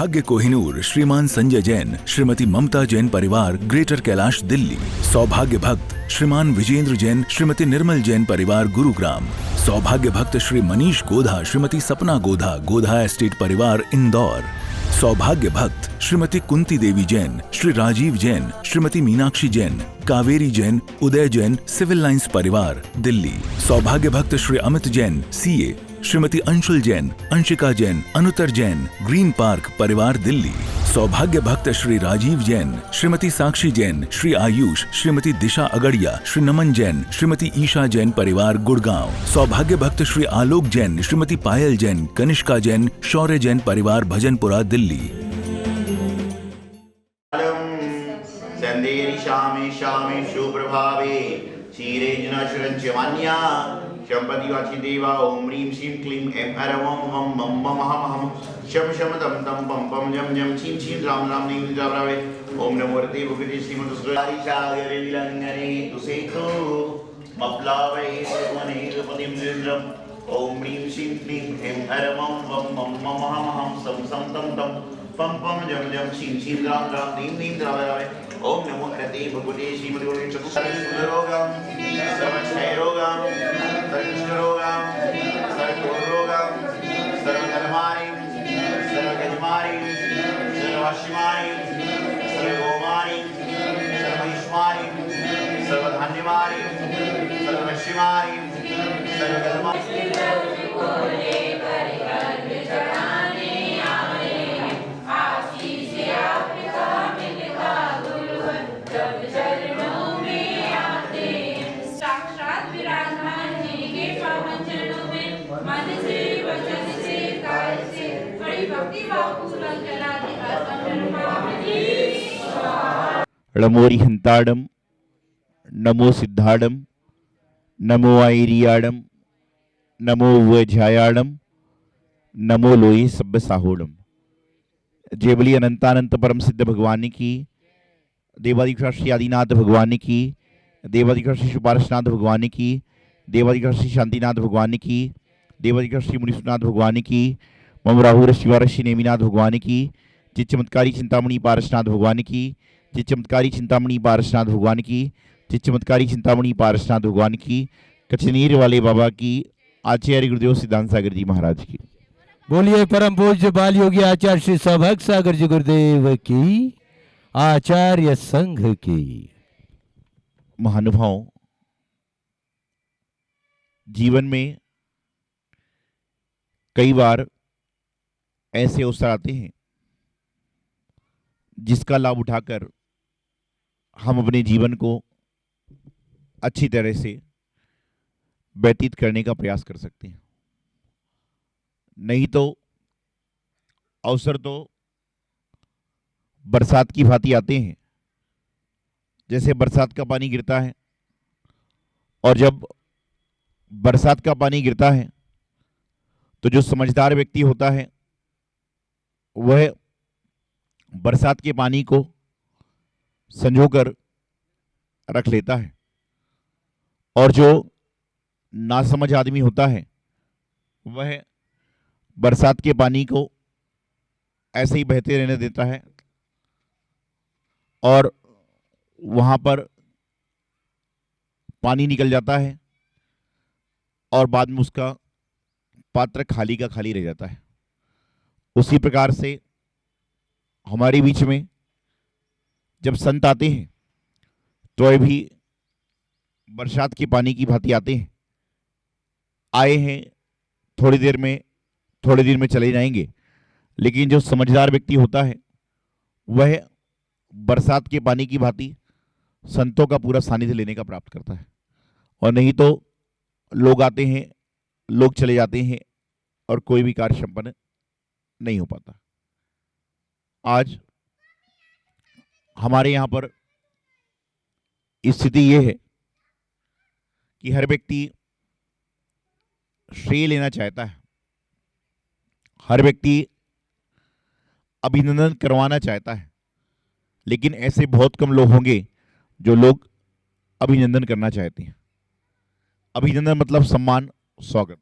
सौभाग्य कोहिनूर श्रीमान संजय जैन, श्रीमती ममता जैन परिवार, ग्रेटर कैलाश, दिल्ली। सौभाग्य भक्त श्रीमान विजेंद्र जैन, श्रीमती निर्मल जैन परिवार, गुरुग्राम। सौभाग्य भक्त श्री मनीष गोधा, श्रीमती सपना गोधा, गोधा एस्टेट परिवार, इंदौर। सौभाग्य भक्त श्रीमती कुंती देवी जैन, श्री राजीव जैन, श्रीमती मीनाक्षी जैन, कावेरी जैन, उदय जैन, सिविल लाइंस परिवार, दिल्ली। सौभाग्य भक्त Shri Amit Jain, CA, Shrimati Anshul Jain, Anshika Jain, Anuttar Jain, green park परिवार, दिल्ली। सौभाग्य भक्त श्री राजीव जैन, श्रीमती साक्षी जैन, श्री आयुष, श्रीमती दिशा अगड़िया, श्री नमन जैन, श्रीमती ईशा जैन परिवार, गुड़गांव। सौभाग्य भक्त श्री आलोक जैन, श्रीमती पायल जैन, कनिष्का जैन, शौर्य जैन परिवार, भजनपुरा, दिल्ली। शामे शामे सुप्रभावे क्षीरेजनशुरञ्चमान्या शम्पतिवाची देवा ओम ह्रीं श्रीं क्लीं ऐं हरं ओम मम मम महं शम शम दम दम पम पम जम जम छीं छीं राम राम नीं जावरावे ओम नमो रते भगवते श्रीमन्तस्वरारि सागरे विलंगने तुसेतो मप्लावे सुमने पतिं निन्द्रम ओम ह्रीं श्रीं क्लीं ऐं हरं ओम मम महं सम सम तम तम पम पम जम जम छीं छीं राम राम नीं नीं जावरावे ओम नमो रते भगवते श्रीमते चतुर्रोगम सर्वक्षयरोगम सर्वकुष्ठरोगम सर्वरोगम सर्वधर्माणि सर्वगजमानि सर्वशिमानि सर्वगोमानि सर्वैश्वानि सर्वधान्यमानि सर्वशिमानि सर्वगजमानि ळमोरिहंताडम नमो सिद्धाडम नमो आयरियाडम नमो वज्यायाडम नमो लोये सब्ब साहोडम। जय बली अनंतानंत परम सिद्ध भगवान की, देवाधिकाश श्री आदिनाथ भगवान की, देवाधिकाश श्री सुपार्शनाथ भगवान की, देवाधिकाश श्री शांतिनाथ भगवान की, देवाधिकाश श्री मुनीश्वरनाथ भगवान की, मम राहुल शिवारश्री नेमिनाथ भगवान की, चित चमत्कारी चिंतामणि पारसनाथ भगवान की, चित चमत्कारी चिंतामणि पारसनाथ भगवान की, चित चमत्कारी चिंतामणि पारसनाथ भगवान की, कचनीर वाले बाबा की, आचार्य गुरुदेव सिद्धांत सागर जी महाराज की। बोलिए परम पूज्य बाल योगी आचार्य श्री सौभाग्य सागर जी गुरुदेव की, आचार्य संघ की। महानुभाव, जीवन में कई बार ऐसे अवसर आते हैं जिसका लाभ उठाकर हम अपने जीवन को अच्छी तरह से व्यतीत करने का प्रयास कर सकते हैं। नहीं तो अवसर तो बरसात की भांति आते हैं। जैसे बरसात का पानी गिरता है और जब बरसात का पानी गिरता है तो जो समझदार व्यक्ति होता है वह बरसात के पानी को संजोकर रख लेता है, और जो नासमझ आदमी होता है वह बरसात के पानी को ऐसे ही बहते रहने देता है और वहाँ पर पानी निकल जाता है और बाद में उसका पात्र खाली का खाली रह जाता है। उसी प्रकार से हमारे बीच में जब संत आते हैं तो ये भी बरसात के पानी की भांति आते हैं। आए हैं थोड़ी देर में चले जाएंगे, लेकिन जो समझदार व्यक्ति होता है वह बरसात के पानी की भांति संतों का पूरा सानिध्य लेने का प्राप्त करता है। और नहीं तो लोग आते हैं, लोग चले जाते हैं और कोई भी कार्य संपन्न नहीं हो पाता। आज हमारे यहाँ पर स्थिति ये है कि हर व्यक्ति श्रेय लेना चाहता है, हर व्यक्ति अभिनंदन करवाना चाहता है, लेकिन ऐसे बहुत कम लोग होंगे जो लोग अभिनंदन करना चाहते हैं। अभिनंदन मतलब सम्मान, स्वागत।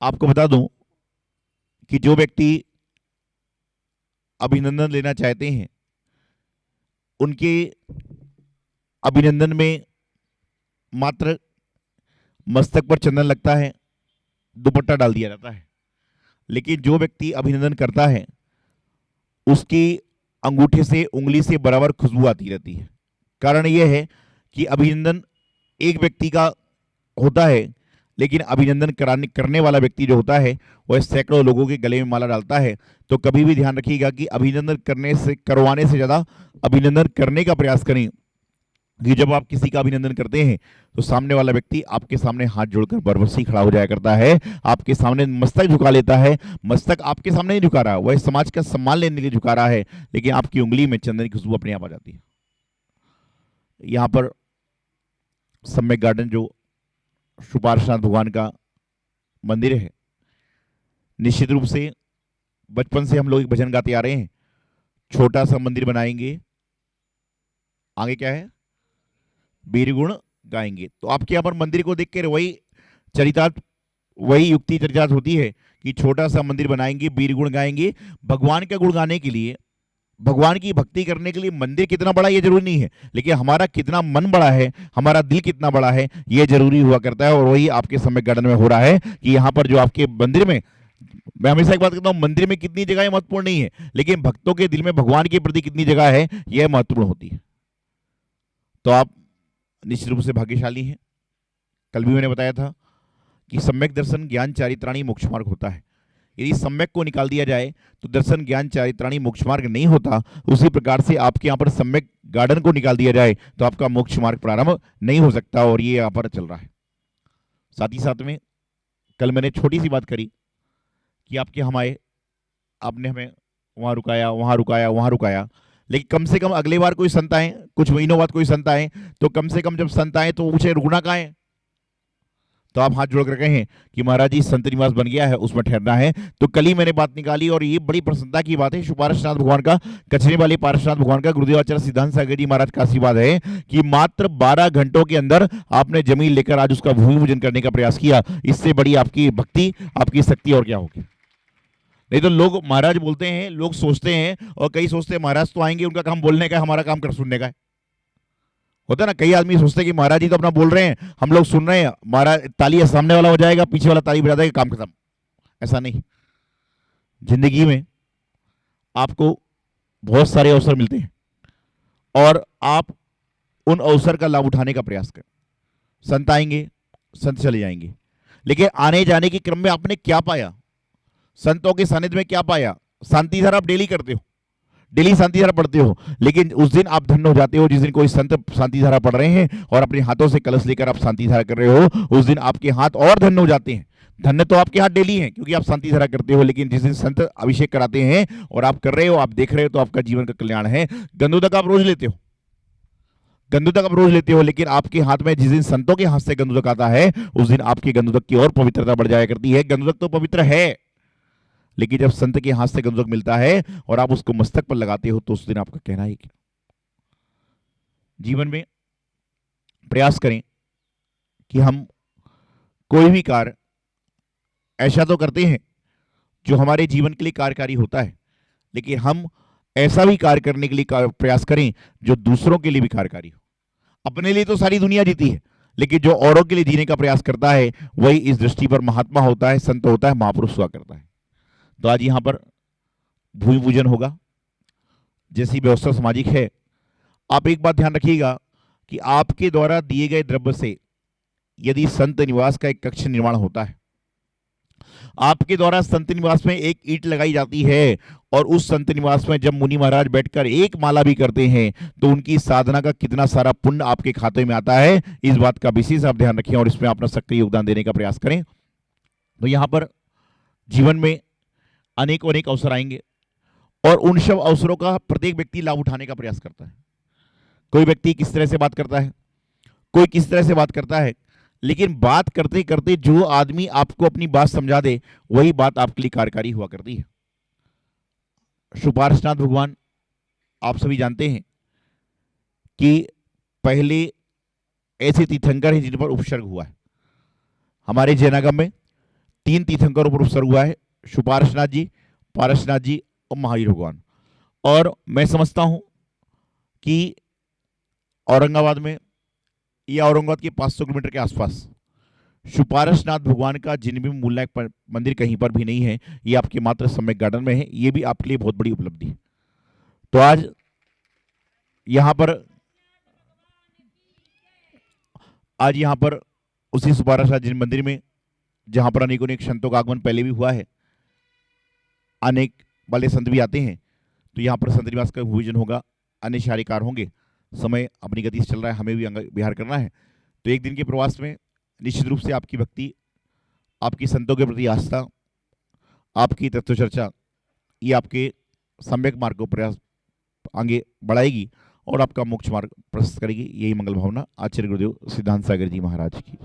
आपको बता दूं कि जो व्यक्ति अभिनंदन लेना चाहते हैं उनके अभिनंदन में मात्र मस्तक पर चंदन लगता है, दुपट्टा डाल दिया जाता है। लेकिन जो व्यक्ति अभिनंदन करता है उसकी अंगूठे से, उंगली से बराबर खुशबू आती रहती है। कारण यह है कि अभिनंदन एक व्यक्ति का होता है, लेकिन अभिनंदन करने वाला व्यक्ति जो होता है वह सैकड़ों लोगों के गले में माला डालता है। तो कभी भी ध्यान रखिएगा कि अभिनंदन करवाने से ज़्यादा अभिनंदन करने का प्रयास करें। कि जब आप किसी का अभिनंदन करते हैं तो सामने वाला व्यक्ति आपके सामने हाथ जोड़कर बरबसी खड़ा हो जाया करता है, आपके सामने मस्तक झुका लेता है। मस्तक आपके सामने नहीं झुका रहा, वह समाज का सम्मान लेने के लिए झुका रहा है, लेकिन आपकी उंगली में चंदन की खुशबू अपने आप आ जाती है। यहाँ पर सम्यक गार्डन जो श्री पार्श्वनाथ भगवान का मंदिर है, निश्चित रूप से बचपन से हम लोग एक भजन गाते आ रहे हैं, छोटा सा मंदिर बनाएंगे, आगे क्या है, वीर गुण गाएंगे। तो आपके यहाँ पर मंदिर को देखकर वही युक्ति चरितार्थ होती है कि छोटा सा मंदिर बनाएंगे, वीर गुण गाएंगे। भगवान का गुण गाने के लिए, भगवान की भक्ति करने के लिए मंदिर कितना बड़ा ये जरूरी नहीं है, लेकिन हमारा कितना मन बड़ा है, हमारा दिल कितना बड़ा है, ये जरूरी हुआ करता है। और वही आपके सम्यक गार्डन में हो रहा है कि यहाँ पर जो आपके मंदिर में, मैं हमेशा एक बात कहता हूँ, मंदिर में कितनी जगह महत्वपूर्ण नहीं है, लेकिन भक्तों के दिल में भगवान के प्रति कितनी जगह है यह महत्वपूर्ण होती है। तो आप निश्चित रूप से भाग्यशाली हैं। कल भी मैंने बताया था कि सम्यक दर्शन ज्ञान चारित्राणी मोक्ष मार्ग होता है। यदि सम्यक को निकाल दिया जाए तो दर्शन ज्ञान चारित्राणी मोक्ष मार्ग नहीं होता। उसी प्रकार से आपके यहाँ पर सम्यक गार्डन को निकाल दिया जाए तो आपका मोक्ष मार्ग प्रारंभ नहीं हो सकता, और ये यहाँ पर चल रहा है। साथ ही साथ में कल मैंने छोटी सी बात करी कि आपने हमें वहाँ रुकाया, वहाँ रुकाया, वहाँ रुकाया, लेकिन कम से कम अगले बार कोई संत आए, कुछ महीनों बाद कोई संत आए, तो कम से कम जब संत आए तो उसे रुकना कहाँ है। तो आप हाथ जोड़कर कहें कि महाराज जी संत निवास बन गया है, उसमें ठहरना है। तो कल ही मैंने बात निकाली, और ये बड़ी प्रसन्नता की बात है। श्री पार्श्वनाथ भगवान का, कचरे वाले पार्श्वनाथ भगवान का गुरुदेवाचार्य सिद्धांत सागर जी महाराज का आशीर्वाद है कि मात्र 12 घंटों के अंदर आपने जमीन लेकर आज उसका भूमि पूजन करने का प्रयास किया। इससे बड़ी आपकी भक्ति, आपकी शक्ति और क्या होगी। नहीं तो लोग महाराज बोलते हैं, लोग सोचते हैं, और कई सोचते हैं महाराज तो आएंगे, उनका काम बोलने का है, हमारा काम कर सुनने का है। होता है ना, कई आदमी सोचते हैं कि महाराज जी तो अपना बोल रहे हैं, हम लोग सुन रहे हैं, महाराज ताली सामने वाला हो जाएगा, पीछे वाला ताली बजा देगा, काम खत्म। ऐसा नहीं। जिंदगी में आपको बहुत सारे अवसर मिलते हैं और आप उन अवसर का लाभ उठाने का प्रयास करें। संत आएंगे, संत चले जाएंगे, लेकिन आने जाने के क्रम में आपने क्या पाया, संतों के सानिध्य में क्या पाया। शांति धारा आप डेली करते हो, डेली शांति धारा पढ़ते हो, लेकिन उस दिन आप धन्य हो जाते हो जिस दिन कोई संत शांति धारा पढ़ रहे हैं और अपने हाथों से कलश लेकर आप शांति धारा कर रहे हो, उस दिन आपके हाथ और धन्य हो जाते हैं। धन्य तो आपके हाथ डेली हैं क्योंकि आप शांति धारा करते हो, लेकिन जिस दिन संत अभिषेक कराते हैं और आप कर रहे हो, आप देख रहे हो, तो आपका जीवन का कल्याण है। गंधोदक आप रोज लेते हो, गंधोदक आप रोज लेते हो, लेकिन आपके हाथ में जिस दिन संतों के हाथ से गंधोदक आता है उस दिन आपके गंधोदक की और पवित्रता बढ़ जाया करती है। गंधोदक तो पवित्र है, लेकिन जब संत के हाथ से गंधोदक मिलता है और आप उसको मस्तक पर लगाते हो तो उस दिन आपका कहना है क्या। जीवन में प्रयास करें कि हम कोई भी कार्य ऐसा तो करते हैं जो हमारे जीवन के लिए कार्यकारी होता है, लेकिन हम ऐसा भी कार्य करने के लिए प्रयास करें जो दूसरों के लिए भी कार्यकारी हो। अपने लिए तो सारी दुनिया जीती है, लेकिन जो औरों के लिए जीने का प्रयास करता है वही इस दृष्टि पर महात्मा होता है, संत होता है, महापुरुष हुआ करता है। तो आज यहां पर भूमि पूजन होगा, जैसी व्यवस्था सामाजिक है। आप एक बात ध्यान रखिएगा कि आपके द्वारा दिए गए द्रव्य से यदि संत निवास का एक कक्ष निर्माण होता है, आपके द्वारा संत निवास में एक ईंट लगाई जाती है और उस संत निवास में जब मुनि महाराज बैठकर एक माला भी करते हैं तो उनकी साधना का कितना सारा पुण्य आपके खाते में आता है, इस बात का विशेष आप ध्यान रखें और इसमें अपना सक्रिय योगदान देने का प्रयास करें। तो यहां पर जीवन में अनेक अवसर आएंगे और उन सब अवसरों का प्रत्येक व्यक्ति लाभ उठाने का प्रयास करता है। कोई व्यक्ति किस तरह से बात करता है, कोई किस तरह से बात करता है, लेकिन बात करते करते जो आदमी आपको अपनी बात समझा दे वही बात आपके लिए कार्यकारी हुआ करती है। श्री पार्श्वनाथ भगवान आप सभी जानते हैं कि पहले ऐसे तीर्थंकर हैं जिन पर उपसर्ग हुआ है। हमारे जैनागम में 3 तीर्थंकरों पर उपसर्ग हुआ है, श्री पार्श्वनाथ जी, पारसनाथ जी और महावीर भगवान। और मैं समझता हूं कि औरंगाबाद में या औरंगाबाद के 500 किलोमीटर के आसपास सुपारसनाथ भगवान का जिन भी मूलनायक मंदिर कहीं पर भी नहीं है, ये आपके मात्र सम्यक गार्डन में है। ये भी आपके लिए बहुत बड़ी उपलब्धि है। तो आज यहाँ पर उसी सुपारसनाथ जिन मंदिर में, जहां पर अनेकों अनेक संतों का आगमन पहले भी हुआ है, अनेक वाले संत भी आते हैं, तो यहाँ पर संत निवास का भूमिजन होगा, अन्य शाही कार्य होंगे। समय अपनी गति से चल रहा है, हमें भी विहार करना है। तो एक दिन के प्रवास में निश्चित रूप से आपकी भक्ति, आपकी संतों के प्रति आस्था, आपकी तत्व चर्चा, ये आपके सम्यक मार्ग को प्रयास आगे बढ़ाएगी और आपका मोक्ष मार्ग प्रशस्त करेगी। यही मंगल भावना आचार्य गुरुदेव सिद्धांत सागर जी महाराज की।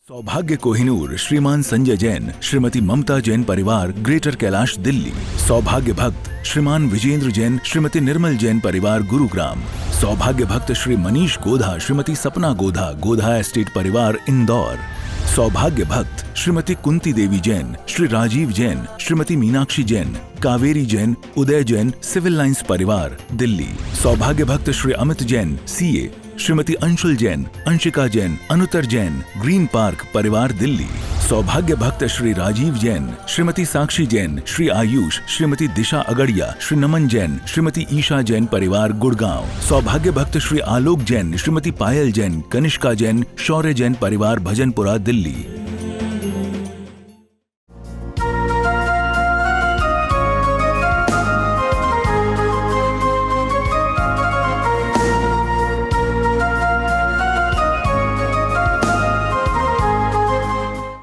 सौभाग्य कोहिनूर श्रीमान संजय जैन, श्रीमती ममता जैन परिवार, ग्रेटर कैलाश दिल्ली। सौभाग्य भक्त श्रीमान विजेंद्र जैन श्रीमती निर्मल जैन परिवार गुरुग्राम। सौभाग्य भक्त श्री मनीष गोधा श्रीमती सपना गोधा गोधा एस्टेट परिवार इंदौर। सौभाग्य भक्त श्रीमती कुंती देवी जैन, श्री राजीव जैन, श्रीमती मीनाक्षी जैन, कावेरी जैन, उदय जैन सिविल लाइंस परिवार दिल्ली। सौभाग्य भक्त Shri Amit Jain CA, Shrimati Anshul Jain, Anshika Jain, Anuttar Jain green park परिवार दिल्ली। सौभाग्य भक्त श्री राजीव जैन, श्रीमती साक्षी जैन, श्री आयुष, श्रीमती दिशा अगड़िया, श्री नमन जैन, श्रीमती ईशा जैन परिवार गुड़गांव। सौभाग्य भक्त श्री आलोक जैन, श्रीमती पायल जैन, कनिष्का जैन, शौर्य जैन परिवार भजनपुरा दिल्ली।